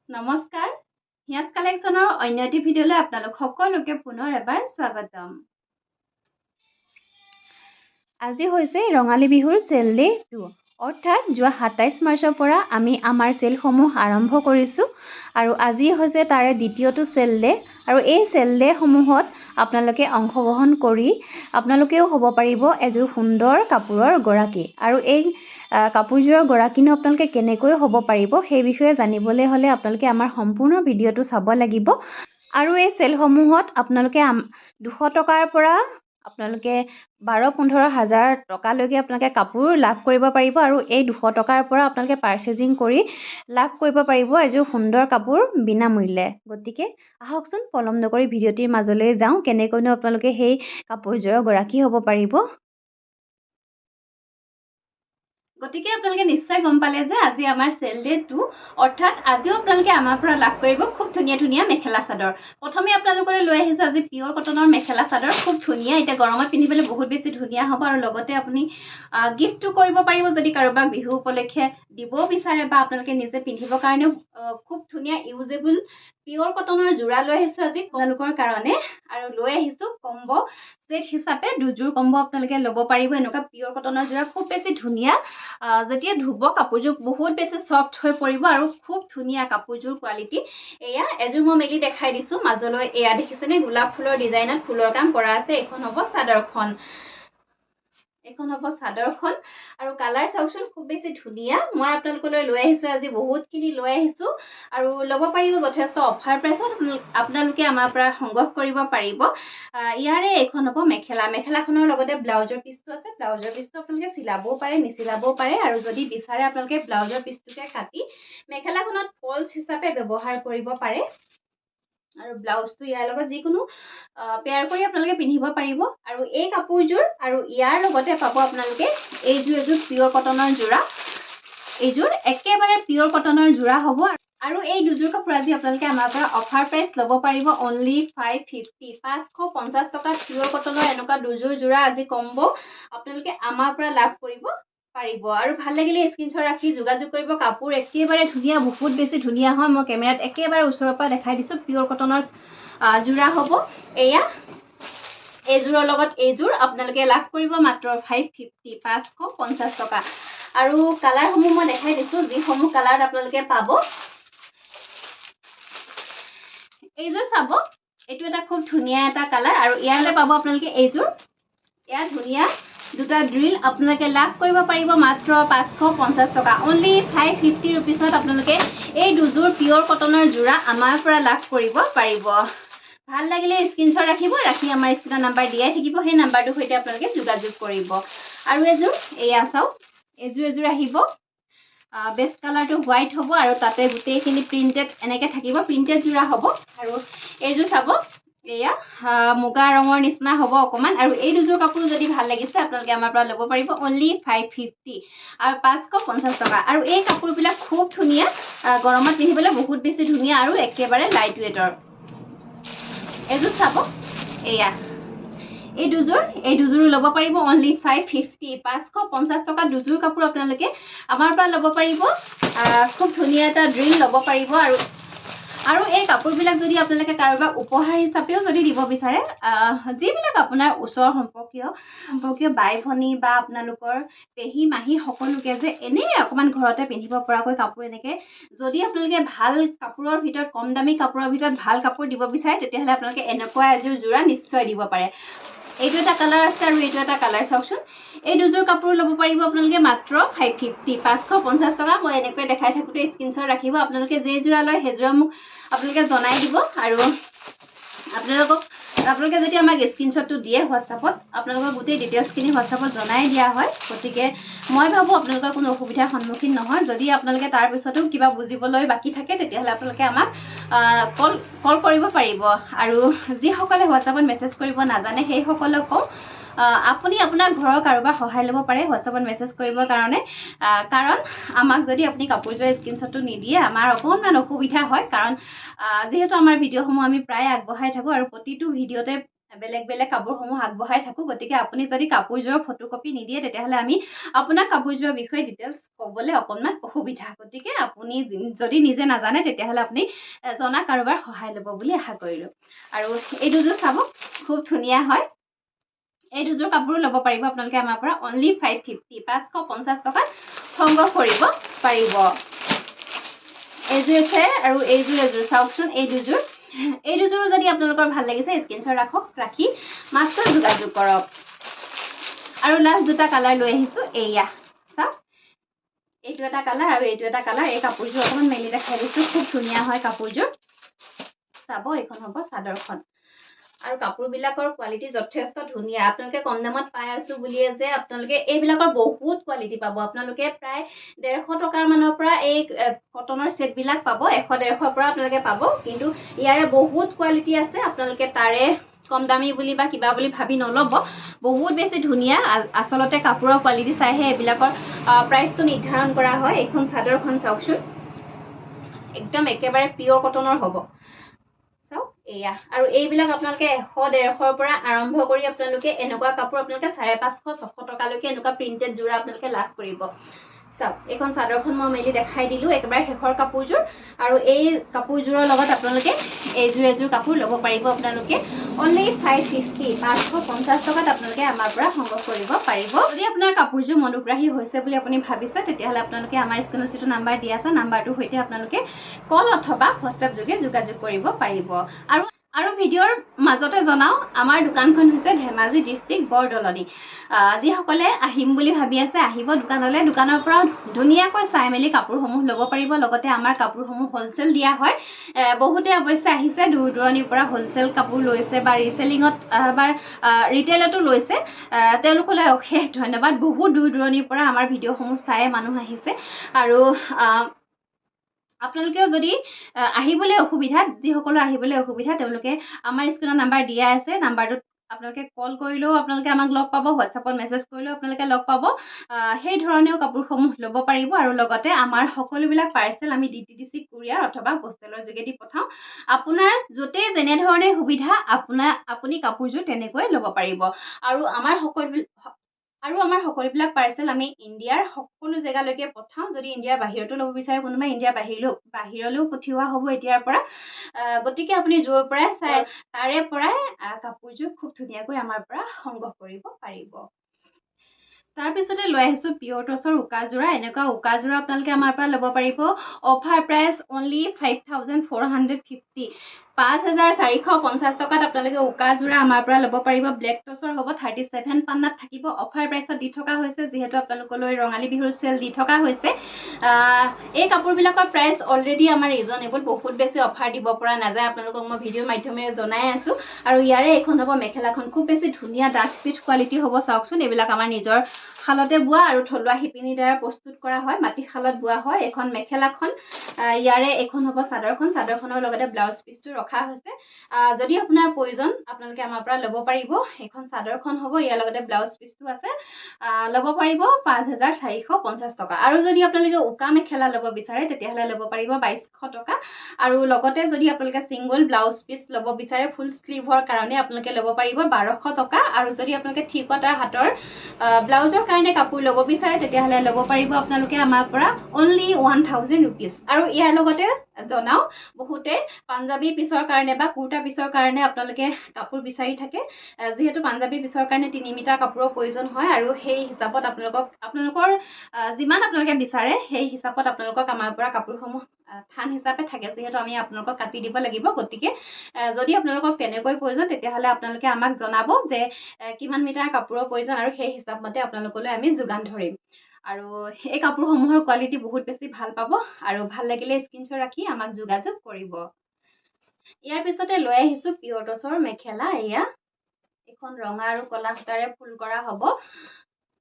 নমস্কাৰ হিয়াজ কালেকশ্যনৰ অন্য এটি ভিডিঅ'লৈ আপোনালোক সকলোকে পুনৰ এবাৰ স্বাগতম। আজি হৈছে ৰঙালী বিহুৰ চেল ডে 2 অৰ্থাৎ যোৱা 27 মাৰ্চৰ পৰা আমি আমাৰ চেলসমূহ আৰম্ভ কৰিছোঁ আৰু আজি হৈছে তাৰে দ্বিতীয়টো চেল ডে আৰু এই চেল ডেসমূহত আপোনালোকে অংশগ্ৰহণ কৰি আপোনালোকেও হ'ব পাৰিব এযোৰ সুন্দৰ কাপোৰৰ গৰাকী আৰু এই কাপোৰযোৰৰ গৰাকীনো আপোনালোকে কেনেকৈ হ'ব পাৰিব সেই বিষয়ে জানিবলৈ হ'লে আপোনালোকে আমাৰ সম্পূৰ্ণ ভিডিঅ'টো চাব লাগিব আৰু এই চেলসমূহত আপোনালোকে 200 টকাৰ পৰা আপোনালোকে 12-15 হাজাৰ টকালৈকে আপোনালোকে কাপোৰ লাভ কৰিব পাৰিব আৰু এই 200 টকাৰ পৰা আপোনালোকে পাৰ্চেজিং কৰি লাভ কৰিব পাৰিব এযোৰ সুন্দৰ কাপোৰ বিনামূল্যে। গতিকে আহকচোন পলম নকৰি ভিডিঅ'টিৰ মাজলৈ যাওঁ, কেনেকৈনো আপোনালোকে সেই কাপোৰযোৰৰ গৰাকী হ'ব পাৰিব। গতিকে আপোনালোকে নিশ্চয় গম পালে যে আজি আমাৰ চেল ডে 2 অৰ্থাৎ আজিও আপোনালোকে আমাৰ পৰা লাভ কৰিব খুব ধুনীয়া ধুনীয়া মেখেলা চাদৰ। প্ৰথমে আপোনালোকলৈ লৈ আহিছোঁ আজি পিয়ৰ কটনৰ মেখেলা চাদৰ, খুব ধুনীয়া, এতিয়া গৰমত পিন্ধিবলৈ বহুত বেছি ধুনীয়া হ'ব আৰু লগতে আপুনি গিফ্টটো কৰিব পাৰিব যদি কাৰোবাক বিহু উপলক্ষে দিবও বিচাৰে বা আপোনালোকে নিজে পিন্ধিবৰ কাৰণেও খুব ধুনীয়া ইউজেবল পিয়ৰ কটনৰ যোৰা লৈ আহিছোঁ আজি আপোনালোকৰ কাৰণে আৰু লৈ আহিছোঁ কম্বো সেট হিচাপে দুযোৰ কম্বো আপোনালোকে ল'ব পাৰিব। এনেকুৱা পিয়ৰ কটনৰ যোৰা খুব বেছি ধুনীয়া, যেতিয়া ধুব কাপোৰযোৰ বহুত বেছি ছফ্ট হৈ পৰিব আৰু খুব ধুনীয়া কাপোৰযোৰ কোৱালিটি। এয়া এযোৰ মই মেলি দেখাই দিছোঁ মাজলৈ, এয়া দেখিছেনে গোলাপ ফুলৰ ডিজাইনত ফুলৰ কাম কৰা আছে। এইখন হ'ব চাদৰখন আৰু কালাৰ চাওকচোন খুব বেছি ধুনীয়া। মই আপোনালোকলৈ লৈ আহিছোঁ আজি বহুতখিনি লৈ আহিছোঁ আৰু ল'ব পাৰিব যথেষ্ট অফাৰ প্ৰাইচত আপোনালোকে আমাৰ পৰা সংগ্ৰহ কৰিব পাৰিব। ইয়াৰে এইখন হ'ব মেখেলাখনৰ লগতে ব্লাউজৰ পিচটো আছে, ব্লাউজৰ পিচটো আপোনালোকে চিলাবও পাৰে নিচিলাবও পাৰে আৰু যদি বিচাৰে আপোনালোকে ব্লাউজৰ পিচটোকে কাটি মেখেলাখনত ফলছ হিচাপে ব্যৱহাৰ কৰিব পাৰে আৰু ব্লাউজটো ইয়াৰ লগত যিকোনো পেয়াৰ কৰি আপোনালোকে পিন্ধিব পাৰিব। আৰু এই কাপোৰযোৰ আৰু ইয়াৰ লগতে পাব আপোনালোকে এযোৰ পিয়ৰ কটনৰ যোৰা, এইযোৰ একেবাৰে পিয়ৰ কটনৰ যোৰা হ'ব আৰু এই দুযোৰ কাপোৰ আজি আপোনালোকে আমাৰ পৰা অফাৰ প্ৰাইচ ল'ব পাৰিব অনলি 550 টকাত পিয়ৰ কটনৰ এনেকুৱা দুযোৰ যোৰা আজি কম্বো আপোনালোকে আমাৰ পৰা লাভ কৰিব পাৰিব। আৰু ভাল লাগিলে স্ক্ৰীনশ্বট ৰাখি যোগাযোগ কৰিব। কাপোৰ একেবাৰে ধুনীয়া, বহুত বেছি ধুনীয়া হয়। মই কেমেৰাত একেবাৰে ওচৰৰ পৰা দেখাই দিছোঁ। পিয়ৰ কটনৰ যোৰা হ'ব এয়া, এইযোৰৰ লগত এইযোৰ আপোনালোকে লাভ কৰিব মাত্ৰ 550 টকা। আৰু কালাৰসমূহ মই দেখাই দিছোঁ, যিসমূহ কালাৰত আপোনালোকে পাব। এইযোৰ চাব, এইটো এটা খুব ধুনীয়া এটা কালাৰ আৰু ইয়ালৈ পাব আপোনালোকে এইযোৰ, এয়া ধুনীয়া দুটা ড্ৰিল আপোনালোকে লাভ কৰিব পাৰিব মাত্ৰ 550 টকা। অনলি 550 ৰুপিছত আপোনালোকে এই দুযোৰ পিয়ৰ কটনৰ যোৰা আমাৰ পৰা লাভ কৰিব পাৰিব। ভাল লাগিলে স্ক্ৰীনশ্বট ৰাখিব, ৰাখি আমাৰ স্ক্ৰীনৰ নাম্বাৰ দিয়াই থাকিব, সেই নাম্বাৰটোৰ সৈতে আপোনালোকে যোগাযোগ কৰিব। আৰু এযোৰ এয়া চাওক, এযোৰ আহিব, বেষ্ট কালাৰটো হোৱাইট হ'ব আৰু তাতে গোটেইখিনি প্ৰিণ্টেড এনেকৈ থাকিব, প্ৰিণ্টেড যোৰা হ'ব। আৰু এইযোৰ চাব, এয়া মুগা ৰঙৰ নিচিনা হ'ব অকণমান। আৰু এই দুযোৰ কাপোৰ যদি ভাল লাগিছে আপোনালোকে আমাৰ পৰা ল'ব পাৰিব অনলি 550 আৰু 550 টকা। আৰু এই কাপোৰবিলাক খুব ধুনীয়া, গৰমত পিন্ধিবলৈ বহুত বেছি ধুনীয়া আৰু একেবাৰে লাইট ৱেইটৰ। এইযোৰ চাব, এয়া এই দুযোৰো ল'ব পাৰিব অনলি 550 টকা দুযোৰ কাপোৰ আপোনালোকে আমাৰ পৰা ল'ব পাৰিব। খুব ধুনীয়া এটা ড্ৰিল ল'ব পাৰিব। আৰু এই কাপোৰবিলাক যদি আপোনালোকে কাৰোবাক উপহাৰ হিচাপেও যদি দিব বিচাৰে, যিবিলাক আপোনাৰ ওচৰ সম্পৰ্কীয় বাই ভনী বা আপোনালোকৰ পেহী মাহী সকলোকে যে এনেই অকণমান ঘৰতে পিন্ধিব পৰাকৈ কাপোৰ এনেকৈ যদি আপোনালোকে ভাল কাপোৰৰ ভিতৰত, কম দামী কাপোৰৰ ভিতৰত ভাল কাপোৰ দিব বিচাৰে তেতিয়াহ'লে আপোনালোকে এনেকুৱা এযোৰ যোৰা নিশ্চয় দিব পাৰে। এইটো এটা কালাৰ আছে আৰু এইটো এটা কালাৰ চাওকচোন। এই দুযোৰ কাপোৰ ল'ব পাৰিব আপোনালোকে মাত্ৰ 550 টকা। মই এনেকৈ দেখাই থাকোঁতে স্ক্ৰীনশ্বট ৰাখিব, আপোনালোকে যেই যোৰা লয় সেইযোৰা মোক আপোনালোকে জনাই দিব। আৰু আপোনালোকে যেতিয়া আমাক স্ক্ৰীনশ্বটটো দিয়ে হোৱাটছআপত, আপোনালোকৰ গোটেই ডিটেইলছখিনি হোৱাটছআপত জনাই দিয়া হয়। গতিকে মই ভাবোঁ আপোনালোকৰ কোনো অসুবিধাৰ সন্মুখীন নহয়। যদি আপোনালোকে তাৰপিছতো কিবা বুজিবলৈ বাকী থাকে তেতিয়াহ'লে আপোনালোকে আমাক কল কৰিব পাৰিব। আৰু যিসকলে হোৱাটছআপত মেছেজ কৰিব নাজানে সেইসকলক কওঁ, আপুনি আপোনাৰ ঘৰৰ কাৰোবাৰ সহায় ল'ব পাৰে হোৱাটছআপত মেছেজ কৰিবৰ কাৰণে। কাৰণ আমাক যদি আপুনি কাপোৰযোৰৰ স্ক্ৰীনশ্বটটো নিদিয়ে আমাৰ অকণমান অসুবিধা হয়, কাৰণ যিহেতু আমাৰ ভিডিঅ'সমূহ আমি প্ৰায় আগবঢ়াই থাকোঁ আৰু প্ৰতিটো ভিডিঅ'তে বেলেগ বেলেগ কাপোৰসমূহ আগবঢ়াই থাকোঁ। গতিকে আপুনি যদি কাপোৰযোৰৰ ফটোকপি নিদিয়ে তেতিয়াহ'লে আমি আপোনাক কাপোৰযোৰৰ বিষয়ে ডিটেইলছ ক'বলৈ অকণমান অসুবিধা। গতিকে আপুনি যদি নিজে নাজানে তেতিয়াহ'লে আপুনি জনা কাৰোবাৰ সহায় ল'ব বুলি আশা কৰিলোঁ। আৰু এই দুযোৰ চাব, খুব ধুনীয়া হয়। এই দুযোৰ কাপোৰো ল'ব পাৰিব আপোনালোকে আমাৰ পৰা অনলি 550, 550 টকাত সংগ্ৰহ কৰিব পাৰিব। এইযোৰ আছে আৰু এযোৰ চাওকচোন। এই দুযোৰো যদি আপোনালোকৰ ভাল লাগিছে স্ক্ৰীনশ্বট ৰাখক, ৰাখি মাত্ৰ যোগাযোগ কৰক। আৰু লাষ্ট দুটা কালাৰ লৈ আহিছোঁ। এয়া চাওক, এইটো এটা কালাৰ আৰু এইটো এটা কালাৰ। এই কাপোৰযোৰ অকণমান মেলি দেখাই দিছোঁ, খুব ধুনীয়া হয় কাপোৰযোৰ। চাব, এইখন হ'ব চাদৰখন। আৰু কাপোৰবিলাকৰ কোৱালিটি যথেষ্ট ধুনীয়া। আপোনালোকে কম দামত পাই আছোঁ বুলিয়ে যে আপোনালোকে এইবিলাকৰ বহুত কোৱালিটি পাব। আপোনালোকে প্ৰায় 150 টকাৰ মানৰ পৰা এই কটনৰ ছেটবিলাক পাব। 100-150 পৰা আপোনালোকে পাব, কিন্তু ইয়াৰে বহুত কোৱালিটি আছে। আপোনালোকে তাৰে কম দামী বুলি বা কিবা বুলি ভাবি নল'ব, বহুত বেছি ধুনীয়া। আচলতে কাপোৰৰ কোৱালিটি চাইহে এইবিলাকৰ প্ৰাইচটো নিৰ্ধাৰণ কৰা হয়। এইখন চাদৰখন চাওকচোন, একদম একেবাৰে পিয়ৰ কটনৰ হ'ব। চাওক এয়া, আৰু এইবিলাক আপোনালোকে 100-150 পৰা আৰম্ভ কৰি আপোনালোকে এনেকুৱা কাপোৰ আপোনালোকে 550-600 টকালৈকে এনেকুৱা প্ৰিণ্টেড যোৰা আপোনালোকে লাভ কৰিব। চাওক, এইখন চাদৰখন মই মেলি দেখাই দিলোঁ, একেবাৰে শেষৰ কাপোৰযোৰ। আৰু এই কাপোৰযোৰৰ লগত আপোনালোকে এযোৰ কাপোৰ ল'ব পাৰিব আপোনালোকে অনলি 550, 550 টকাত আপোনালোকে আমাৰ পৰা সংগ্ৰহ কৰিব পাৰিব। যদি আপোনাৰ কাপোৰযোৰ মনোগ্ৰাহী হৈছে বুলি আপুনি ভাবিছে তেতিয়াহ'লে আপোনালোকে আমাৰ স্ক্ৰীনত যিটো নাম্বাৰ দিয়া আছে নাম্বাৰটোৰ সৈতে আপোনালোকে কল অথবা হোৱাটছএপ যোগে যোগাযোগ কৰিব পাৰিব। আৰু ভিডিঅ'ৰ মাজতে জনাওঁ, আমাৰ দোকানখন হৈছে ধেমাজি ডিষ্ট্ৰিক্ট বৰদলনি। যিসকলে আহিম বুলি ভাবি আছে আহিব দোকানলৈ। দোকানৰ পৰা ধুনীয়াকৈ চাই মেলি কাপোৰসমূহ ল'ব পাৰিব। লগতে আমাৰ কাপোৰসমূহ হ'লচেল দিয়া হয়। বহুতে অৱশ্যে আহিছে দূৰ দূৰণিৰ পৰা, হ'লচেল কাপোৰ লৈছে বা ৰিচেলিঙত বা ৰিটেইলতো লৈছে। তেওঁলোকলৈ অশেষ ধন্যবাদ। বহুত দূৰ দূৰণিৰ পৰা আমাৰ ভিডিঅ'সমূহ চাই মানুহ আহিছে। আৰু আপোনালোকেও যদি আহিবলৈ অসুবিধা, যিসকলৰ আহিবলৈ অসুবিধা তেওঁলোকে আমাৰ স্ক্ৰীনত নাম্বাৰ দিয়া আছে, নাম্বাৰটোত আপোনালোকে কল কৰিলেও আপোনালোকে আমাক লগ পাব, হোৱাটছএপত মেছেজ কৰিলেও আপোনালোকে লগ পাব। সেই ধৰণেও কাপোৰসমূহ ল'ব পাৰিব। আৰু লগতে আমাৰ সকলোবিলাক পাৰ্চেল আমি DTDC কুৰিয়াৰ অথবা পোষ্টেলৰ যোগেদি পঠাওঁ। আপোনাৰ য'তেই যেনেধৰণে সুবিধা আপুনি কাপোৰযোৰ তেনেকৈ ল'ব পাৰিব। আৰু আমাৰ সকলোবিলাক পাৰ্চেল আমি ইণ্ডিয়াৰ সকলো জেগালৈকে পঠাওঁ। যদি ইণ্ডিয়াৰ বাহিৰতো ল'ব বিচাৰে কোনোবাই, ইণ্ডিয়াৰ বাহিৰলৈও পঠিওৱা হ'ব এতিয়াৰ পৰা। গতিকে আপুনি য'ৰ পৰাই চাই তাৰে পৰাই কাপোৰযোৰ খুব ধুনীয়াকৈ আমাৰ পৰা সংগ্ৰহ কৰিব পাৰিব। তাৰপিছতে লৈ আহিছোঁ পিয়ৰ টচৰ উকাযোৰা। এনেকুৱা উকাযোৰা আপোনালোকে আমাৰ পৰা ল'ব পাৰিব অফাৰ প্ৰাইচ অনলি 5,450, 5,450 টকাত আপোনালোকে উকাযোৰা আমাৰ পৰা ল'ব পাৰিব। ব্লেক টচৰ হ'ব, 37 পান্নাত থাকিব। অফাৰ প্ৰাইচত দি থকা হৈছে, যিহেতু আপোনালোকলৈ ৰঙালী বিহুৰ চেল দি থকা হৈছে। এই কাপোৰবিলাকৰ প্ৰাইচ অলৰেডি আমাৰ ৰিজনেবল, বহুত বেছি অফাৰ দিব পৰা নাযায়। আপোনালোকক মই ভিডিঅ'ৰ মাধ্যমেৰে জনাই আছোঁ। আৰু ইয়াৰে এইখন হ'ব মেখেলাখন, খুব বেছি ধুনীয়া ডাঠ ফিট কোৱালিটি হ'ব। চাওকচোন, এইবিলাক আমাৰ নিজৰ শালতে বোৱা আৰু থলুৱা শিপিনীৰ দ্বাৰা প্ৰস্তুত কৰা হয়, মাটি শালত বোৱা হয়। এখন মেখেলাখন, ইয়াৰে এইখন হ'ব চাদৰখন। চাদৰখনৰ লগতে ব্লাউজ পিচটো ৰখা হৈছে। যদি আপোনাৰ প্ৰয়োজন আপোনালোকে আমাৰ পৰা ল'ব পাৰিব। এইখন চাদৰখন হ'ব, ইয়াৰ লগতে ব্লাউজ পিচটো আছে। ল'ব পাৰিব 5,450 টকা। আৰু যদি আপোনালোকে উকা মেখেলা ল'ব বিচাৰে তেতিয়াহ'লে ল'ব পাৰিব 2,200 টকা। আৰু লগতে যদি আপোনালোকে ছিংগল ব্লাউজ পিচ ল'ব বিচাৰে ফুল স্লিভৰ কাৰণে আপোনালোকে ল'ব পাৰিব 1,200 টকা। আৰু যদি আপোনালোকে ঠিকতাৰ হাতৰ ব্লাউজৰ কাৰণে কাপোৰ ল'ব বিচাৰে তেতিয়াহ'লে ল'ব পাৰিব আপোনালোকে আমাৰ পৰা অনলি 1,000 ৰুপিজ। আৰু ইয়াৰ লগতে জনাওঁ, বহুতে পাঞ্জাবী পিচৰ কাৰণে বা কুৰ্তা পিচৰ কাৰণে আপোনালোকে কাপোৰ বিচাৰি থাকে। যিহেতু পাঞ্জাবী পিচৰ কাৰণে 3 মিটাৰ কাপোৰৰ প্ৰয়োজন হয়, আৰু সেই হিচাপত আপোনালোকৰ যিমান আপোনালোকে বিচাৰে সেই হিচাপত আপোনালোকক আমাৰ পৰা কাপোৰসমূহ থান হিচাপে থাকে, যিহেতু আমি আপোনালোকক কাটি দিব লাগিব। গতিকে যদি আপোনালোকক তেনেকৈ প্ৰয়োজন তেতিয়াহ'লে আপোনালোকে আমাক জনাব যে কিমান মিটাৰ কাপোৰৰ প্ৰয়োজন, আৰু সেই হিচাপ মতে আপোনালোকলৈ আমি যোগান ধৰিম। আৰু এই কাপোৰসমূহৰ কোৱালিটি বহুত বেছি ভাল পাব। আৰু ভাল লাগিলে স্ক্ৰীনশ্বট ৰাখি আমাক যোগাযোগ কৰিব। ইয়াৰ পিছতে লৈ আহিছোঁ পিয়ৰ টচৰ মেখেলা। এয়া এখন ৰঙা আৰু ক'লা সূতাৰে ফুল কৰা হ'ব,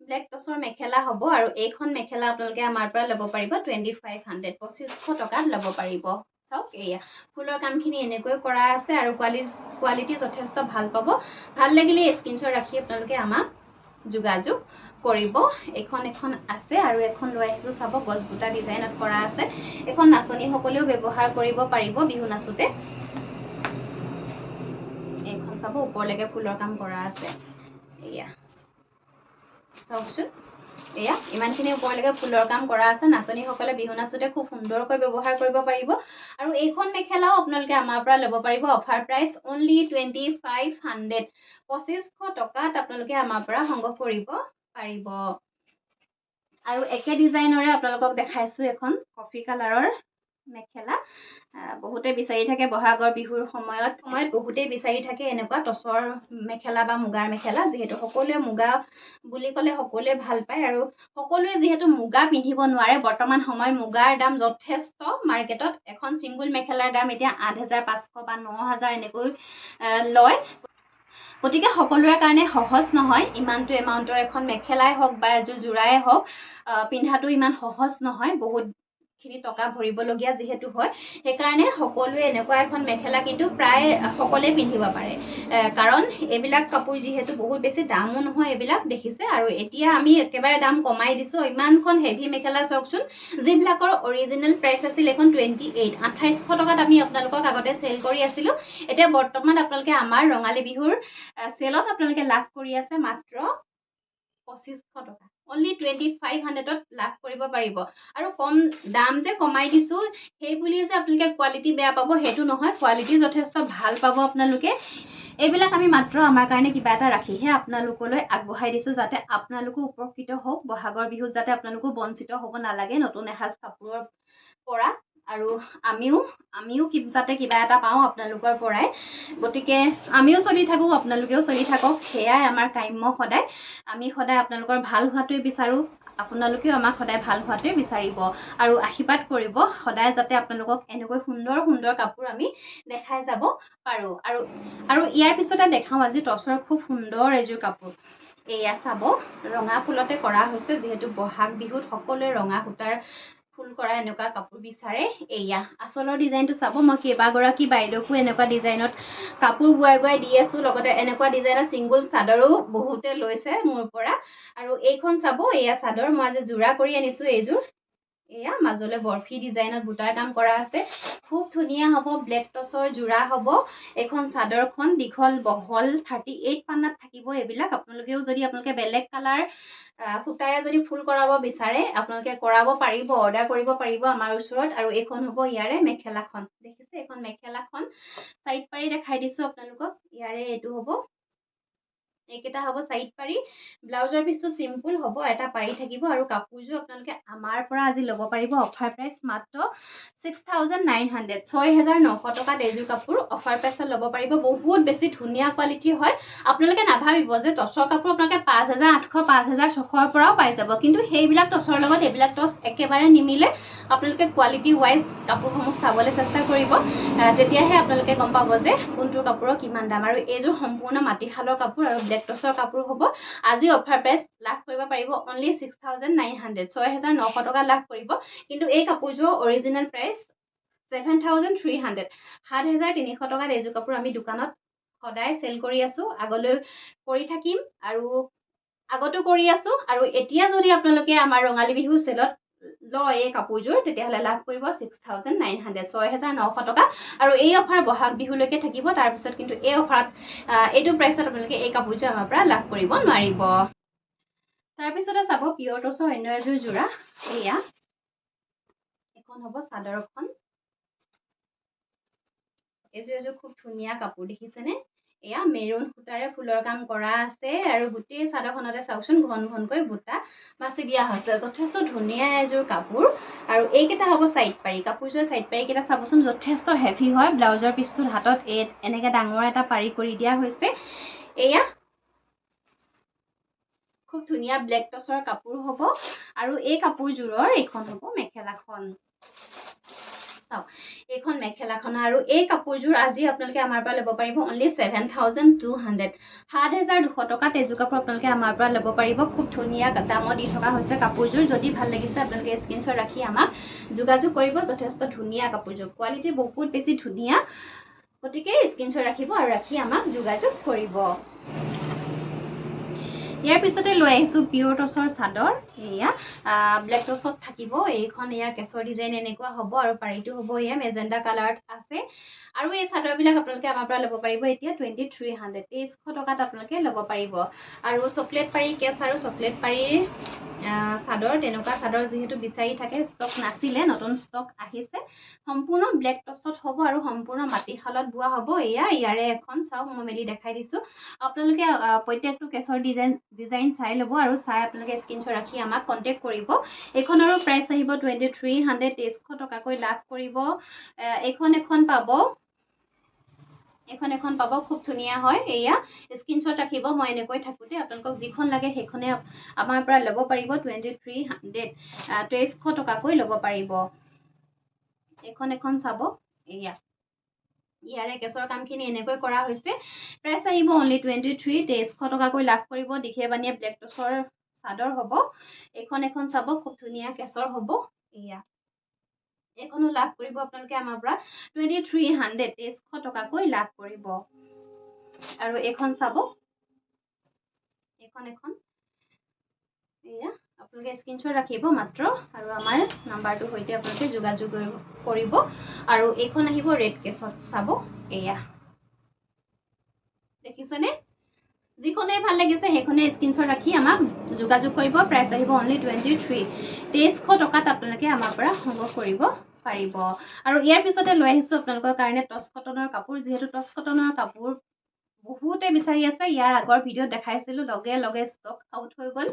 ব্লেক টচৰ মেখেলা হ'ব। আৰু এইখন মেখেলা আপোনালোকে আমাৰ পৰা ল'ব পাৰিব 2,500, 2,500 টকাত ল'ব পাৰিব। চাওক, এয়া ফুলৰ কামখিনি এনেকৈ কৰা আছে আৰু কোৱালিটি যথেষ্ট ভাল পাব। ভাল লাগিলে স্ক্ৰীনশ্বট ৰাখি আপোনালোকে আমাক যোগাযোগ কৰিব। এখন আছে আৰু এখন লৈ আহিছোঁ। চাব, গছ বুটা ডিজাইনত কৰা আছে। এখন নাচনীসকলেও ব্যৱহাৰ কৰিব পাৰিব বিহু নাচোতে। এইখন এইখন চাব ওপৰলৈকে ফুলৰ কাম কৰা আছে এয়া চাওকচোন এয়া ইমানখিনি ওপৰলৈকে ফুলৰ কাম কৰা আছে নাচনীসকলে বিহু নাচোতে খুব সুন্দৰকৈ ব্যৱহাৰ কৰিব পাৰিব আৰু এইখন মেখেলাও আপোনালোকে আমাৰ পৰা ল'ব পাৰিব অফাৰ প্ৰাইচ অনলি 2500 2500 টকাত আপোনালোকে আমাৰ পৰা সংগ্ৰহ কৰিব পাৰিব আৰু একে ডিজাইনৰে আপোনালোকক দেখাইছো এখন কফি কালাৰৰ মেখেলা বহুতে বিচাৰি থাকে বহাগৰ বিহুৰ সময়ত বহুতে বিচাৰি থাকে এনেকুৱা টচৰ মেখেলা বা মুগাৰ মেখেলা যেহেতু সকলোৱে মুগা বুলি ক'লে সকলোৱে ভাল পায় আৰু সকলোৱে যেহেতু মুগা পিন্ধিব নোৱাৰে বৰ্তমান সময়ত মুগাৰ দাম যথেষ্ট মাৰ্কেটত এখন চিংগুল মেখেলাৰ দাম এতিয়া 8500 বা 9000 এনেকৈ লয় গতিকে সকলোৰে কাৰণে সহজ নহয় ইমানটো এমাউণ্টৰ এখন মেখেলাই হওক বা এযোৰ জোৰাই হওক পিন্ধাটো ইমান সহজ নহয় বহুতখিনি টকা ভৰিবলগীয়া যিহেতু হয় সেইকাৰণে সকলোৱে এনেকুৱা এখন মেখেলা কিন্তু প্ৰায় সকলোৱে পিন্ধিব পাৰে কাৰণ এইবিলাক কাপোৰ যিহেতু বহুত বেছি দামো নহয় এইবিলাক দেখিছে আৰু এতিয়া আমি একেবাৰে দাম কমাই দিছোঁ ইমানখন হেভি মেখেলা চাওকচোন যিবিলাকৰ অৰিজিনেল প্ৰাইচ আছিল এখন 2800 টকাত আমি আপোনালোকক আগতে চেল কৰি আছিলোঁ এতিয়া বৰ্তমান আপোনালোকে আমাৰ ৰঙালী বিহুৰ চেলত আপোনালোকে লাভ কৰি আছে মাত্ৰ 2500 টকা অনলি 2500ত লাভ কৰিব পাৰিব আৰু কম দাম যে কমাই দিছোঁ সেই বুলি যে আপোনালোকে কোৱালিটি বেয়া পাব সেইটো নহয় কোৱালিটি যথেষ্ট ভাল পাব আপোনালোকে এইবিলাক আমি মাত্ৰ আমাৰ কাৰণে কিবা এটা ৰাখিহে আপোনালোকলৈ আগবঢ়াই দিছোঁ যাতে আপোনালোকো উপকৃত হওক বহাগৰ বিহুত যাতে আপোনালোকো বঞ্চিত হ'ব নালাগে নতুন এসাঁজ কাপোৰৰ পৰা আৰু আমিও যাতে কিবা এটা পাওঁ আপোনালোকৰ পৰাই গতিকে আমিও চলি থাকোঁ আপোনালোকেও চলি থাকক সেয়াই আমাৰ কাম্য সদায় আমি সদায় আপোনালোকৰ ভাল হোৱাটোৱে বিচাৰোঁ আপোনালোকেও আমাক সদায় ভাল হোৱাটোৱে বিচাৰিব আৰু আশীৰ্বাদ কৰিব সদায় যাতে আপোনালোকক এনেকৈ সুন্দৰ সুন্দৰ কাপোৰ আমি দেখাই যাব পাৰোঁ আৰু ইয়াৰ পিছতে দেখাওঁ আজি টচৰ খুব সুন্দৰ এযোৰ কাপোৰ এয়া চাব ৰঙা ফুলতে কৰা হৈছে যিহেতু বহাগ বিহুত সকলোৱে ৰঙা সূতাৰ ফুল কৰা এনেকুৱা কাপোৰ বিচাৰে এয়া আচলৰ ডিজাইনটো চাব মই কেইবাগৰাকী বাইদেউকো এনেকুৱা ডিজাইনত কাপোৰ বোৱাই দি আছোঁ লগতে এনেকুৱা ডিজাইনৰ ছিংগুল চাদৰো বহুতে লৈছে মোৰ পৰা আৰু এইখন চাব এয়া চাদৰ মই আজি যোৰা কৰি আনিছোঁ এইযোৰ এয়া মাজলৈ বৰফি ডিজাইনত বুটাৰ কাম কৰা আছে খুব ধুনীয়া হ'ব ব্লেক টচৰ যোৰা হ'ব এইখন চাদৰখন দীঘল বহল 38 পান্নাত থাকিব এইবিলাক আপোনালোকে বেলেগ কালাৰ সূতাৰে যদি ফুল কৰাব বিচাৰে আপোনালোকে কৰাব পাৰিব অৰ্ডাৰ কৰিব পাৰিব আমাৰ ওচৰত আৰু এইখন হ'ব ইয়াৰে মেখেলাখন দেখিছে এইখন মেখেলাখন সাইড পাৰি দেখাই দিছোঁ আপোনালোকক ইয়াৰে এইটো হ'ব এইকেইটা হ'ব সাইড পাৰি ব্লাউজৰ পিছটো সিম্পল হ'ব এটা পাৰি থাকিব আৰু কাপোৰযোৰ আপোনালোকে আমাৰ পৰা আজি ল'ব পাৰিব অফাৰ প্ৰাইচ মাত্ৰ 6900 6900 টকাত এযোৰ কাপোৰ অফাৰ প্ৰাইচত ল'ব পাৰিব বহুত বেছি ধুনীয়া কোৱালিটিৰ হয় আপোনালোকে নাভাবিব যে টচৰ কাপোৰ আপোনালোকে 5800 5600 পৰাও পাই যাব কিন্তু সেইবিলাক টচৰ লগত এইবিলাক টচ একেবাৰে নিমিলে আপোনালোকে কোৱালিটি ওয়াইজ কাপোৰসমূহ চাবলৈ চেষ্টা কৰিব তেতিয়াহে আপোনালোকে গম পাব যে কোনটো কাপোৰৰ কিমান দাম আৰু এইযোৰ সম্পূৰ্ণ মাটিশালৰ কাপোৰ আৰু ব্লেক টচৰ কাপোৰ হ'ব আজি অফাৰ প্ৰাইচ লাভ কৰিব পাৰিব অনলি 6900 6900 টকা লাভ কৰিব কিন্তু এই কাপোৰযোৰ অৰিজিনেল প্ৰাইচ 7300 7300 টকাত এইযোৰ কাপোৰ আমি দোকানত সদায় চেল কৰি আছোঁ আগলৈ কৰি থাকিম আৰু আগতো কৰি আছোঁ আৰু এতিয়া যদি আপোনালোকে আমাৰ ৰঙালী বিহু চেলত লয় এই কাপোৰযোৰ তেতিয়াহ'লে লাভ কৰিব 6900 6900 টকা আৰু এই অফাৰ বহাগ বিহুলৈকে থাকিব তাৰপিছত কিন্তু এই অফাৰত এইটো প্ৰাইচত আপোনালোকে এই কাপোৰযোৰ আমাৰ পৰা লাভ কৰিব নোৱাৰিব তাৰপিছতে চাব পিয়ৰ টচৰ অন্য এযোৰ যোৰা এয়া এখন হ'ব চাদৰখন এযোৰ খুব ধুনীয়া কাপোৰ দেখিছেনে এয়া মেৰুন সূতাৰে ফুলৰ কাম কৰা আছে আৰু গোটেই চাদৰখনতে চাওকচোন ঘন ঘনকৈ বুটা বাছি দিয়া হৈছে যথেষ্ট ধুনীয়া এযোৰ কাপোৰ আৰু এইকেইটা হ'ব সাইড পাৰি কাপোৰযোৰ সাইড পাৰি কেইটা চাবচোন যথেষ্ট হেভি হয় ব্লাউজৰ পিছটোৰ হাতত এনেকৈ ডাঙৰ এটা পাৰি কৰি দিয়া হৈছে এয়া খুব ধুনীয়া ব্লেক টচৰ কাপোৰ হ'ব আৰু এই কাপোৰযোৰৰ এইখন হ'ব মেখেলাখন এইখন মেখেলাখন আৰু এই কাপোৰযোৰ আজি আপোনালোকে আমাৰ পৰা ল'ব পাৰিব অনলি 7200 7200 টকাত এযোৰ কাপোৰ আপোনালোকে আমাৰ পৰা ল'ব পাৰিব খুব ধুনীয়া দামত দি থকা হৈছে কাপোৰযোৰ যদি ভাল লাগিছে আপোনালোকে স্ক্ৰীনশ্বট ৰাখি আমাক যোগাযোগ কৰিব যথেষ্ট ধুনীয়া কাপোৰযোৰ কোৱালিটি বহুত বেছি ধুনীয়া গতিকে স্ক্ৰীনশ্বট ৰাখিব আৰু ৰাখি আমাক যোগাযোগ কৰিব ইয়াৰ পিছতে লৈ আহিছোঁ পিয়ৰ টচৰ চাদৰ এয়া ব্লেক টচত থাকিব এইখন এয়া কেশৰ ডিজাইন এনেকুৱা হ'ব আৰু পাৰিটো হ'ব এয়া মেজেণ্ডা কালাৰত আছে আৰু এই চাদৰবিলাক আপোনালোকে আমাৰ পৰা ল'ব পাৰিব এতিয়া 2300 2300 টকাত আপোনালোকে ল'ব পাৰিব আৰু চকলেট পাৰি কেছ আৰু চকলেট পাৰিৰ চাদৰ তেনেকুৱা চাদৰ যিহেতু বিচাৰি থাকে ষ্টক নাছিলে নতুন ষ্টক আহিছে সম্পূৰ্ণ ব্লেক টচত হ'ব আৰু সম্পূৰ্ণ মাটিশালত বোৱা হ'ব এয়া ইয়াৰে এখন চাওক মই মেলি দেখাই দিছোঁ আপোনালোকে প্ৰত্যেকটো কেছৰ ডিজাইন চাই ল'ব আৰু চাই আপোনালোকে স্ক্ৰীনশ্বট ৰাখি আমাক কণ্টেক্ট কৰিব এইখনৰো প্ৰাইচ আহিব 2300 2300 টকাকৈ লাভ কৰিব এখন পাব খুব ধুনীয়া হয় এয়া স্ক্ৰীনশ্বট ৰাখিব মই এনেকৈ থাকোঁতে আপোনালোকক যিখন লাগে সেইখনে আমাৰ পৰা ল'ব পাৰিব 2300 টকাকৈ ল'ব পাৰিব এখন চাব এয়া ইয়াৰে কেছৰ কামখিনি এনেকৈ কৰা হৈছে প্ৰাইচ আহিব অনলি 2300 টকাকৈ লাভ কৰিব দীঘে বানিয়ে ব্লেক টচৰ চাদৰ হ'ব এখন চাব খুব ধুনীয়া কেছৰ হ'ব এয়া এখনো লাভ কৰিব আপোনালোকে আমাৰ পৰা 2300 টকাকৈ লাভ কৰিব আৰু এখন চাব এখন এয়া আপোনালোকে স্ক্ৰীনশ্বট ৰাখিব মাত্ৰ আৰু আমাৰ নাম্বাৰটোৰ সৈতে আপোনালোকে যোগাযোগ কৰিব আৰু এইখন আহিব ৰেড কেছত চাব এয়া দেখিছেনে যিখনেই ভাল লাগিছে সেইখনে স্ক্ৰীনশ্বট ৰাখি আমাক যোগাযোগ কৰিব প্ৰাইচ আহিব অনলি 2300 টকাত আপোনালোকে আমাৰ পৰা সংগ্ৰহ কৰিব পাৰিব আৰু ইয়াৰ পিছতে লৈ আহিছোঁ আপোনালোকৰ কাৰণে টচ কটনৰ কাপোৰ যিহেতু টচ কটনৰ কাপোৰ বহুতে বিচাৰি আছে ইয়াৰ আগৰ ভিডিঅ'ত দেখাইছিলোঁ লগে ষ্টক আউট হৈ গ'ল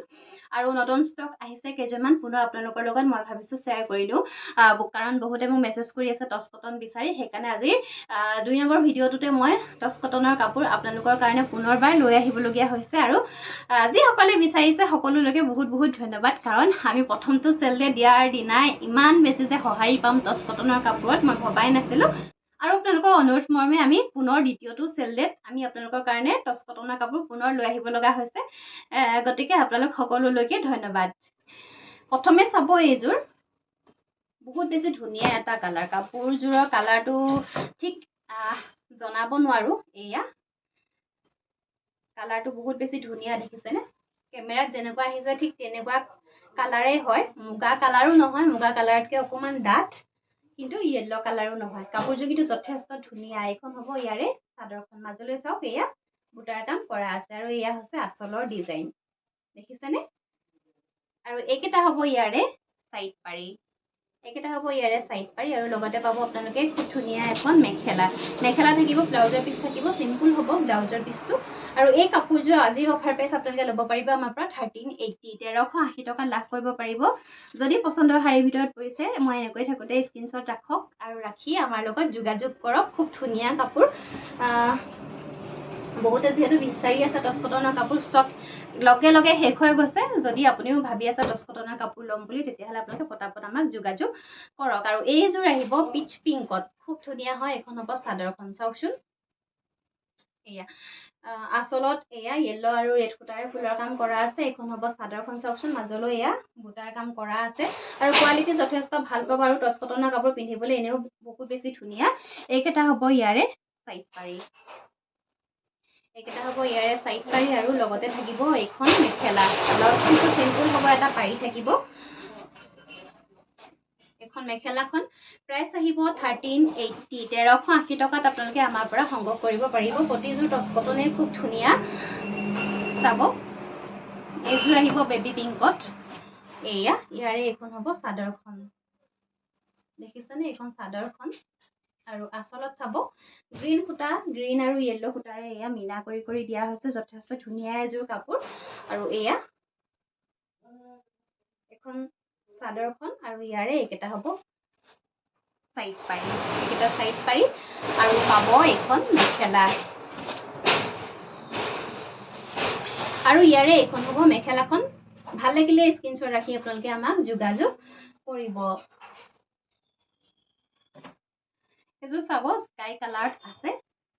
আৰু নতুন ষ্টক আহিছে কেইজনমান পুনৰ আপোনালোকৰ লগত মই ভাবিছোঁ শ্বেয়াৰ কৰি দিওঁ কাৰণ বহুতে মোক মেছেজ কৰি আছে টচ কটন বিচাৰি সেইকাৰণে আজি 2 নম্বৰ ভিডিঅ'টোতে মই টচ কটনৰ কাপোৰ আপোনালোকৰ কাৰণে পুনৰবাৰ লৈ আহিবলগীয়া হৈছে আৰু যিসকলে বিচাৰিছে সকলোলৈকে বহুত ধন্যবাদ কাৰণ আমি প্ৰথমটো চেল ডে দিয়াৰ দিনাই ইমান বেছি যে সঁহাৰি পাম টচ কটনৰ কাপোৰত মই ভবাই নাছিলোঁ আৰু আপোনালোকৰ অনুৰোধ মৰ্মে আমি পুনৰ দ্বিতীয়টো চেল ডেত আমি আপোনালোকৰ কাৰণে টচ কটনৰ কাপোৰ পুনৰ লৈ আহিব লগা হৈছে গতিকে আপোনালোক সকলোলৈকে ধন্যবাদ প্ৰথমে চাব এইযোৰ বহুত বেছি ধুনীয়া এটা কালাৰ কাপোৰযোৰৰ কালাৰটো ঠিক জনাব নোৱাৰোঁ এয়া কালাৰটো বহুত বেছি ধুনীয়া দেখিছেনে কেমেৰাত যেনেকুৱা আহিছে ঠিক তেনেকুৱা কালাৰেই হয় মুগা কালাৰো নহয় মুগা কালাৰতকৈ অকণমান ডাঠ কিন্তু য়েল্লো কালাৰো নহয় কাপোৰযোৰ কিন্তু যথেষ্ট ধুনীয়া এইখন হ'ব ইয়াৰে চাদৰখন মাজলৈ চাওক এয়া বুটাৰ কাম কৰা আছে আৰু এয়া হৈছে আঁচলৰ ডিজাইন দেখিছেনে আৰু এইকেইটা হ'ব ইয়াৰে সাইড পাৰি আৰু লগতে পাব আপোনালোকে খুব ধুনীয়া এখন মেখেলা থাকিব ব্লাউজৰ পিচ থাকিব চিম্পল হ'ব ব্লাউজৰ পিচটো আৰু এই কাপোৰযোৰ আজিৰ অফাৰ প্ৰাইচ আপোনালোকে ল'ব পাৰিব আমাৰ পৰা 1380 টকা লাভ কৰিব পাৰিব যদি পচন্দৰ শাৰীৰ ভিতৰত পৰিছে মই এনেকৈ থাকোঁতে স্ক্ৰীনশ্বট ৰাখক আৰু ৰাখি আমাৰ লগত যোগাযোগ কৰক খুব ধুনীয়া কাপোৰ বহুতে যিহেতু বিচাৰি আছে টচ কটনৰ কাপোৰ ষ্টক লগে শেষ হৈ গৈছে যদি আপুনিও ভাবি আছে টচ কটনৰ কাপোৰ ল'ম বুলি তেতিয়াহ'লে আপোনালোকে পটাপট আমাক যোগাযোগ কৰক আৰু এইযোৰ আহিব পিচ পিংকত খুব ধুনীয়া হয় এখন হ'ব চাদৰখন চাওকচোন এয়া আঁচলত এয়া য়েল্লো আৰু ৰেড সূতাৰে ফুলৰ কাম কৰা আছে এইখন হ'ব চাদৰখন চাওকচোন মাজলৈ এয়া বুটাৰ কাম কৰা আছে আৰু কোৱালিটি যথেষ্ট ভাল পাব আৰু টচ কটনৰ কাপোৰ পিন্ধিবলৈ এনেও বহুত বেছি ধুনীয়া এইকেইটা হ'ব ইয়াৰে সাইড পাৰি আৰু লগতে থাকিব এইখন মেখেলা ব্লাউজটো চিম্পল হ'ব এটা পাৰি থাকিব এখন মেখেলাখন প্ৰাইচ আহিব 1380 টকাত আপোনালোকে আমাৰ পৰা সংগ্ৰহ কৰিব পাৰিব প্ৰতিযোৰ টচ কটনে খুব ধুনীয়া চাব এইযোৰ আহিব বেবী পিংকত এয়া ইয়াৰে এইখন হ'ব চাদৰখন দেখিছেনে এইখন চাদৰখন আৰু আঁচলত চাব গ্ৰীণ আৰু য়েল্লো সূতাৰে এয়া মিনা কৰি দিয়া হৈছে যথেষ্ট ধুনীয়া এযোৰ কাপোৰ আৰু এয়া এখন চাদৰখন আৰু ইয়াৰে এইকেইটা হ'ব সাইড পাৰি আৰু পাব এখন মেখেলা আৰু ইয়াৰে এইখন হ'ব মেখেলাখন ভাল লাগিলে স্ক্ৰীনশ্বট ৰাখি আপোনালোকে আমাক যোগাযোগ কৰিব এযোৰ চাব স্কাই কালাৰত আছে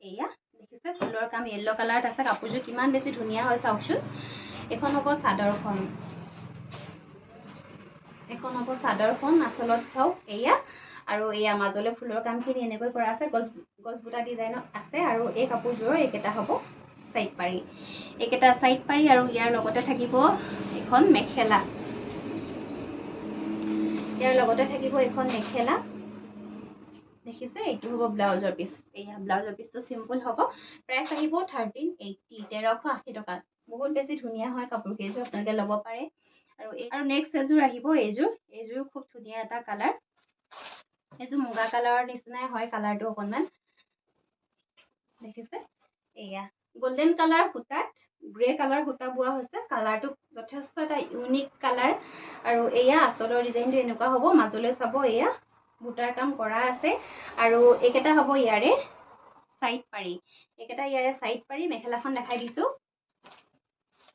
এয়া দেখিছে ফুলৰ কাম য়েল্লো কালাৰত আছে কাপোৰযোৰ কিমান বেছি ধুনীয়া হয় চাওকচোন এখন হ'ব চাদৰখন আঁচলত চাওক এয়া আৰু এয়া মাজলৈ ফুলৰ কামখিনি এনেকৈ কৰা আছে গছ বুটা ডিজাইনত আছে আৰু এই কাপোৰযোৰৰ এইকেইটা হ'ব সাইড পাৰি আৰু ইয়াৰ লগতে থাকিব এখন মেখেলা দেখিছে এইটো হ'ব ব্লাউজৰ পিচ এয়া ব্লাউজৰ পিচটো সিম্পল হ'ব প্ৰাইস আহিব 1380 1380 টকা বহুত বেছি ধুনীয়া হয় কাপোৰ কেইযোৰ আপোনালোকে ল'ব পাৰে আৰু নেক্সট এযোৰ আহিব এইযোৰ খুব ধুনীয়া এটা কালাৰ এইযোৰ মুগা কালাৰৰ নিচিনাই হয় কালাৰটো অকনমান দেখিছে এয়া গোল্ডেন কালাৰ সূতাত গ্ৰে কালাৰ সূতা বোৱা হৈছে কালাৰটো যথেষ্ট এটা ইউনিক কালাৰ আৰু এয়া আচলৰ ডিজাইনটো এনেকুৱা হ'ব মাজলৈ চাব এয়া বুটাৰ কাম কৰা আছে আৰু একেটা হ'ব ইয়াৰে সাইড পাৰি একেটা ইয়াৰে সাইড পাৰি মেখেলাখন দেখাই দিছো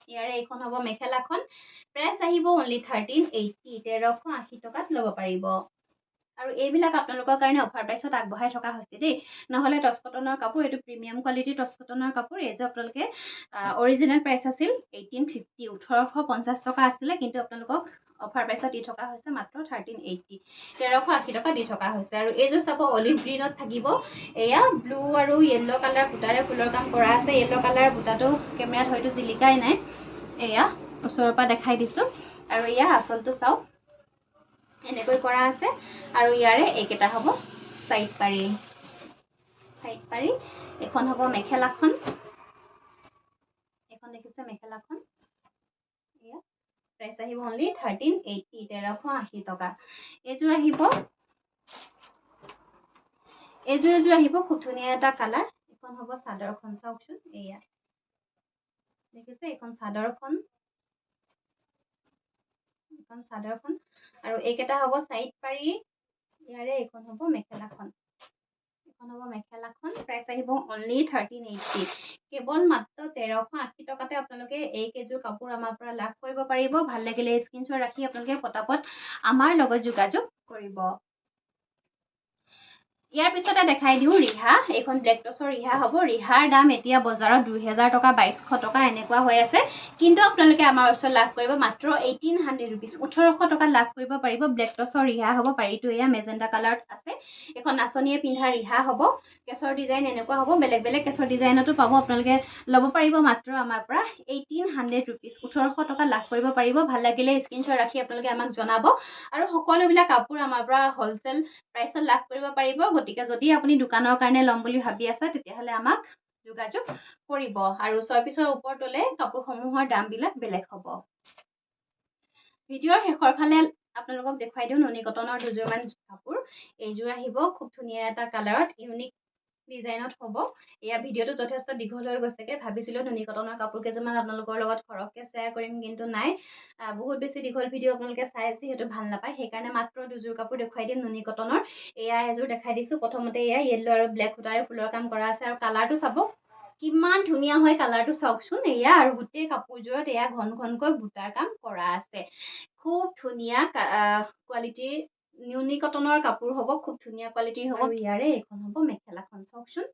ইয়াৰে এইখন হ'ব মেখেলাখন প্ৰাইস আহিব অনলি 1380 1380 টকাত ল'ব পাৰিব আৰু এইবিলাক আপোনালোকৰ কাৰণে অফাৰ প্ৰাইসত আগবঢ়াই থকা হৈছে দেই নহলে টচ কটনৰ কাপোৰ এটো প্ৰিমিয়াম কোৱালিটি টচ কটনৰ কাপোৰ এই যে আপোনালোকে অৰিজিনেল প্ৰাইস আছিল 1850 1850 টকা আছিল কিন্তু আপোনালোকক অফাৰ প্ৰাইসত দি থকা হৈছে মাত্ৰ 1380 1380 টকা দি থকা হৈছে আৰু এইযোৰ চাব অলিভ গ্ৰীনত থাকিব এয়া ব্লু আৰু ইয়েলো কালাৰ বুটাৰে ফুলৰ কাম কৰা আছে ইয়েলো কালাৰ বুটাটো কেমেৰাত হয়তো জিলিকাই নাই এয়া ওচৰৰ পৰা দেখাই দিছো আৰু এয়া আচলটো চাও এনেকৈ কৰা আছে আৰু ইয়াৰে এইকেটা হ'ব সাইড পাৰি এখন হ'ব মেখেলাখন এখন দেখিছে মেখেলাখন এয়া প্ৰাইস আহিব অনলি 1380 1380 টকা এইযোৰ আহিব খুব ধুনীয়া এটা কালাৰ এখন হ'ব চাদৰখন চাওকচোন এয়া দেখিছে এখন চাদৰখন আৰু এইকেটা হ'ব সাইড পাৰি ইয়াৰে এখন হ'ব মেখেলাখন প্ৰাইস আহিব অনলি 1380 কেৱল মাত্ৰ 1380 টকাতে আপোনালোকে এই কেজোৰ কাপোৰ আমাৰ পৰা লাভ কৰিব পাৰিব ভাল লাগিলে স্ক্ৰিনশ্বট ৰাখি আপোনালোকে পটাপট আমাৰ লগত যোগাযোগ কৰিব ইয়াৰ পিছতে দেখাই দিও ৰিহা এখন ব্লেক টছৰ ৰিহা হ'ব ৰিহাৰ দাম এতিয়া বজাৰত 2000 টকা 2200 টকা এনেকুৱা হৈ আছে কিন্তু আপোনালোকে আমাৰ ওচৰত লাভ কৰিব মাত্ৰ 1800 रुपीस 1800 টকা লাভ কৰিব পাৰিব ব্লেক টছৰ ৰিহা হ'ব পাৰিটো এয়া মেজেন্টা কালাৰত আছে এখন নাচনিয়ে পিন্ধা ৰিহা হ'ব কেছৰ ডিজাইন এনেকুৱা হ'ব বেলেগ বেলেগ কেছৰ ডিজাইনতো পাব আপোনালোকে ল'ব পাৰিব মাত্ৰ আমাৰ পৰা 1800 रुपीस 1800 টকা লাভ কৰিব পাৰিব ভাল লাগিলে স্ক্ৰিনশ্বট ৰাখি আপোনালোকে আমাক জনাব আৰু সকলোবিলাক কাপোৰ আমাৰ পৰা হোলসেল প্ৰাইসত লাভ কৰিব পাৰিব গতিকে যদি আপুনি দোকানৰ কাৰণে লম বুলি ভাবি আছে তেতিয়াহলে আমাক যোগাযোগ কৰিব আৰু 6 পিছৰ ওপৰতলে কাপোৰসমূহৰ দামবিলাক বেলেগ হ'ব ভিডিওৰ শেষৰ ফালে আপোনালোকক দেখাই দিও নুনি কটনৰ দুযোৰমান কাপোৰ এইযোৰ আহিব খুব ধুনীয়া এটা কালাৰত ইউনিক ডিজাইনত হ'ব এয়া ভিডিওটো যথেষ্ট দীঘল হৈ গৈছেকে ভাবিছিলো নুনি কটনৰ কাপোৰ কেইজনমান আপোনালোকৰ লগত খৰককে শেয়াৰ কৰিম কিন্তু নাই বহুত বেছি দীঘল ভিডিও আপোনালোকে চাই যিহেতু ভাল নাপায় সেইকাৰণে মাত্ৰ দুযোৰ কাপোৰ দেখাই দিম নুনি কটনৰ এয়া এযোৰ দেখাই দিছো প্ৰথমতে এয়া ইয়েলো আৰু ব্লেক সূতাৰে ফুলৰ কাম কৰা আছে আৰু কালাৰটো চাব কিমান ধুনীয়া হয় কালাৰটো চাওকচোন এয়া আৰু গোটেই কাপোৰযোৰত এয়া ঘন ঘনকৈ বুটাৰ কাম কৰা আছে খুব ধুনীয়া কোৱালিটিৰ নুনি কটনৰ কাপোৰ হ'ব খুব ধুনীয়া কোৱালিটিৰ হ'ব ইয়াৰে এখন হ'ব মেখেলাখন চাওকচোন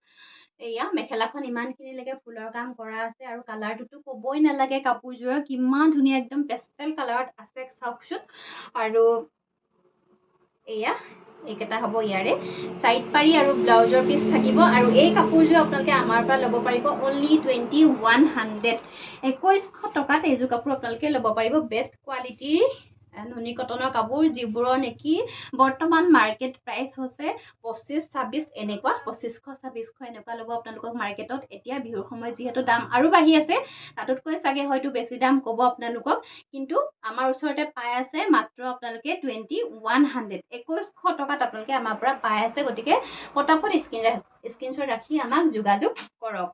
এয়া মেখেলাখন ইমানখিনিলৈকে ফুলৰ কাম কৰা আছে আৰু কালাৰটোতো ক'বই নালাগে কাপোৰযোৰৰ কিমান ধুনীয়া একদম পেষ্টেল কালাৰত আছে চাওকচোন আৰু এয়া এইকেটা হ'ব ইয়াৰে সাইড পাৰি আৰু ব্লাউজৰ পিচ থাকিব আৰু এই কাপোৰযোৰ আপোনালোকে আমাৰ পৰা ল'ব পাৰিব অনলি 2100 2100 টকাত এইযোৰ কাপোৰ আপোনালোকে ল'ব পাৰিব বেষ্ট কোৱালিটিৰ নুনি কটনৰ কাপোৰ যিবোৰৰ নেকি বৰ্তমান মাৰ্কেট প্ৰাইস হৈছে 25-26 এনেকুৱা 2500-2600 এনেকুৱা ল'ব আপোনালোকক মাৰ্কেটত এতিয়া বিহুৰ সময়ত যিহেতু দাম আৰু বাঢ়ি আছে তাতকৈ চাগে হয়তো বেছি দাম ক'ব আপোনালোকক কিন্তু আমাৰ ওচৰতে পাই আছে মাত্ৰ আপোনালোকে 2100 2100 টকাত আপোনালোকে আমাৰ পৰা পাই আছে গতিকে পটাপট স্ক্ৰিনশ্বট ৰাখি আমাক যোগাযোগ কৰক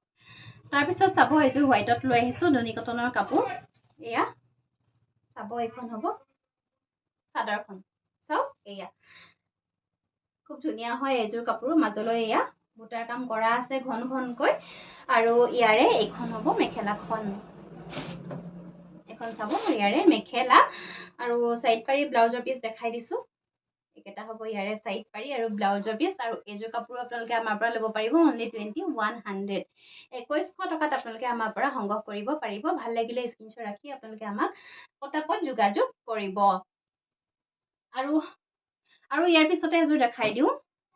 তাৰ পিছত চাব এইযোৰ হোৱাইটত লৈ আহিছো নুনি কটনৰ কাপোৰ এয়া চাব এইখন হ'ব চাদৰখন চাও এয়া খুব ধুনীয়া হয় এইযোৰ কাপোৰ মাজলৈ এয়া বুটাৰ কাম কৰা আছে ঘন ঘনকৈ আৰু ইয়াৰে এইখন হ'ব মেখেলাখন এখন চাব ইয়াৰে মেখেলা আৰু সাইড পাৰি ব্লাউজৰ পিচ দেখাই দিছো একেটা হ'ব ইয়াৰে সাইড পাৰি আৰু ব্লাউজৰ পিচ আৰু এইযোৰ কাপোৰ আপোনালোকে আমাৰ পৰা ল'ব পাৰিব অনলি 2100 2100 টকাত আপোনালোকে আমাৰ পৰা সংগ্ৰহ কৰিব পাৰিব ভাল লাগিলে স্ক্ৰিনশ্বট ৰাখি আপোনালোকে আমাক পটাপট যোগাযোগ কৰিব আৰু ইয়াৰ পিছতে এযোৰ দেখাই দিও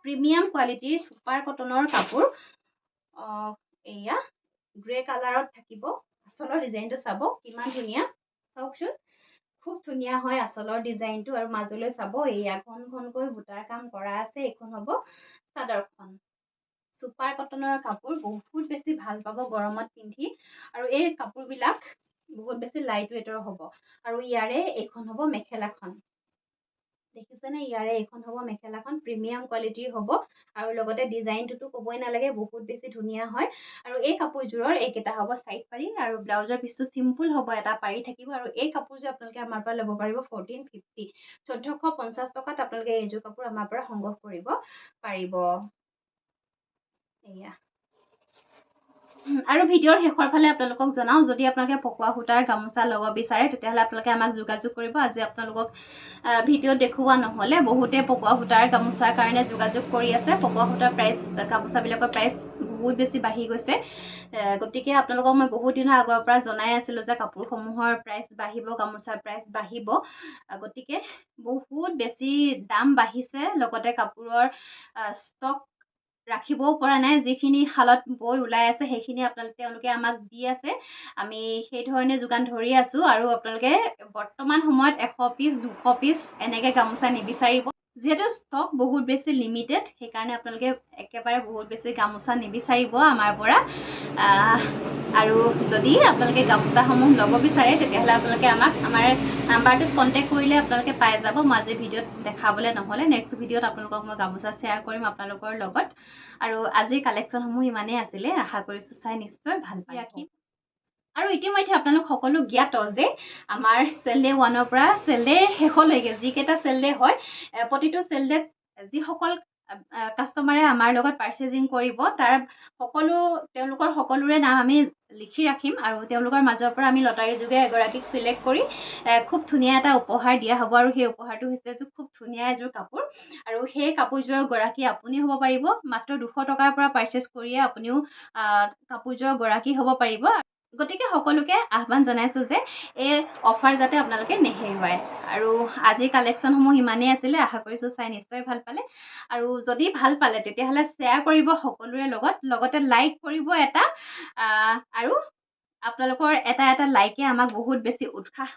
প্ৰিমিয়াম কোৱালিটিৰ সুপাৰ কটনৰ কাপোৰ এয়া গ্ৰে কালাৰত থাকিব আচলৰ ডিজাইনটো চাব কিমান ধুনীয়া চাওকচোন খুব ধুনীয়া হয় আচলৰ ডিজাইনটো আৰু মাজলৈ চাব এয়া ঘন ঘনকৈ বুটাৰ কাম কৰা আছে এখন হ'ব চাদৰখন ছুপাৰ কটনৰ কাপোৰ বহুত বেছি ভাল পাব গৰমত পিন্ধি আৰু এই কাপোৰবিলাক বহুত বেছি লাইট ৱেইটৰ হ'ব আৰু ইয়াৰে এইখন হ'ব মেখেলাখন দেখিছেনে ইয়াৰে এইখন হ'ব মেখেলাখন প্ৰিমিয়াম কোৱালিটিৰ হ'ব আৰু লগতে ডিজাইনটোতো ক'বই নালাগে বহুত বেছি ধুনীয়া হয় আৰু এই কাপোৰযোৰৰ এইকেইটা হ'ব চাইড পাৰি আৰু ব্লাউজৰ পিচটো চিম্পুল হ'ব এটা পাৰি থাকিব আৰু এই কাপোৰযোৰ আপোনালোকে আমাৰ পৰা ল'ব পাৰিব 1450 1450 টকাত আপোনালোকে এইযোৰ কাপোৰ আমাৰ পৰা সংগ্ৰহ কৰিব পাৰিব এয়া আৰু ভিডিঅ'ৰ শেষৰ ফালে আপোনালোকক জনাওঁ যদি আপোনালোকে পকোৱা সূতাৰ গামোচা ল'ব বিচাৰে তেতিয়াহ'লে আপোনালোকে আমাক যোগাযোগ কৰিব আজি আপোনালোকক ভিডিঅ'ত দেখুওৱা নহ'লে বহুতে পকোৱা সূতাৰ গামোচাৰ কাৰণে যোগাযোগ কৰি আছে পকোৱা সূতাৰ প্ৰাইচ গামোচাবিলাকৰ প্ৰাইচ বহুত বেছি বাঢ়ি গৈছে গতিকে আপোনালোকক মই বহুত দিনৰ আগৰ পৰা জনাই আছিলোঁ যে কাপোৰসমূহৰ প্ৰাইচ বাঢ়িব গামোচাৰ প্ৰাইচ বাঢ়িব গতিকে বহুত বেছি দাম বাঢ়িছে লগতে কাপোৰৰ ষ্টক ৰাখিবও পৰা নাই যিখিনি শালত বৈ ওলাই আছে সেইখিনি তেওঁলোকে আমাক দি আছে আমি সেই ধৰণে যোগান ধৰি আছোঁ আৰু আপোনালোকে বৰ্তমান সময়ত 100 পিচ 200 পিচ এনেকৈ গামোচা নিবিচাৰিব যিহেতু ষ্টক বহুত বেছি লিমিটেড সেইকাৰণে আপোনালোকে একেবাৰে বহুত বেছি গামোচা নিবিচাৰিব আমাৰ পৰা আৰু যদি আপোনালোকে গামোচাসমূহ ল'ব বিচাৰে তেতিয়াহ'লে আপোনালোকে আমাক আমাৰ নাম্বাৰটোত কণ্টেক্ট কৰিলে আপোনালোকে পাই যাব মই আজি ভিডিঅ'ত দেখাবলৈ নহ'লে নেক্সট ভিডিঅ'ত আপোনালোকক মই গামোচা শ্বেয়াৰ কৰিম আপোনালোকৰ লগত আৰু আজিৰ কালেকশ্যনসমূহ ইমানেই আছিলে আশা কৰিছোঁ চাই নিশ্চয় ভাল পাই ৰাখিম আৰু ইতিমধ্যে আপোনালোক সকলো জ্ঞাত যে আমাৰ চেল ডে 1ৰ পৰা চেল ডে শেষলৈকে যিকেইটা চেল ডে হয় প্ৰতিটো চেল ডেত যিসকল কাষ্টমাৰে আমাৰ লগত পাৰ্চেজিং কৰিব তাৰ তেওঁলোকৰ সকলোৰে নাম আমি লিখি ৰাখিম আৰু তেওঁলোকৰ মাজৰ পৰা আমি লটাৰী যোগে এগৰাকীক চিলেক্ট কৰি খুব ধুনীয়া এটা উপহাৰ দিয়া হ'ব আৰু সেই উপহাৰটো হৈছে খুব ধুনীয়া এযোৰ কাপোৰ আৰু সেই কাপোৰযোৰৰ গৰাকী আপুনি হ'ব পাৰিব মাত্ৰ 200 টকাৰ পৰা পাৰ্চেজ কৰিয়ে আপুনিও কাপোৰযোৰৰ গৰাকী হ'ব পাৰিব গতিকে সকলোকে আহ্বান জনাইছোঁ যে এই অফাৰ যাতে আপোনালোকে নেহেৰুৱায় আৰু আজিৰ কালেকশ্যনসমূহ ইমানেই আছিলে আশা কৰিছোঁ চাই নিশ্চয় ভাল পালে আৰু যদি ভাল পালে তেতিয়াহ'লে শ্বেয়াৰ কৰিব সকলোৰে লগতে লাইক কৰিব এটা আৰু আপোনালোকৰ এটা লাইকে আমাক বহুত বেছি উৎসাহ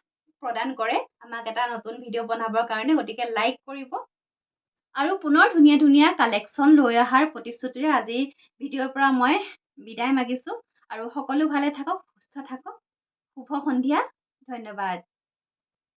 প্ৰদান কৰে আমাক এটা নতুন ভিডিঅ' বনাবৰ কাৰণে গতিকে লাইক কৰিব আৰু পুনৰ ধুনীয়া ধুনীয়া কালেকশ্যন লৈ অহাৰ প্ৰতিশ্ৰুতিৰে আজিৰ ভিডিঅ'ৰ পৰা মই বিদায় মাগিছোঁ আৰু সকলো ভালে থাকক সুস্থ থাকক শুভ সন্ধিয়া ধন্যবাদ